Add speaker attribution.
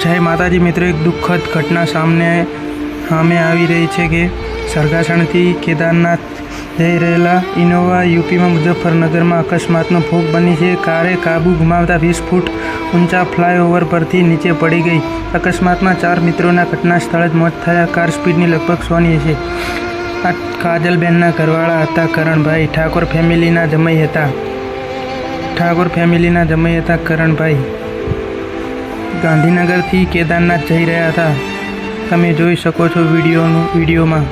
Speaker 1: જય માતાજી મિત્રો, એક દુઃખદ ઘટના સામે આવી રહી છે કે સરગાસણથી કેદારનાથ જઈ રહેલા ઇનોવા યુપીમાં મુઝફ્ફરનગરમાં અકસ્માતનો ભોગ બની છે। કારે કાબુ ગુમાવતા 20 ફૂટ ઊંચા ફ્લાયઓવર પરથી નીચે પડી ગઈ। અકસ્માતમાં 4 મિત્રોના ઘટના સ્થળે જ મોત થયા। કાર સ્પીડની લગભગ 100ની છે। આ કાજલબેનના ઘરવાળા હતા કરણભાઈ। ઠાકોર ફેમિલીના જમાઈ હતા કરણભાઈ। ગાંધીનગરથી કેદારનાથ જઈ રહ્યા હતા। તમે જોઈ શકો છો વિડીયોમાં।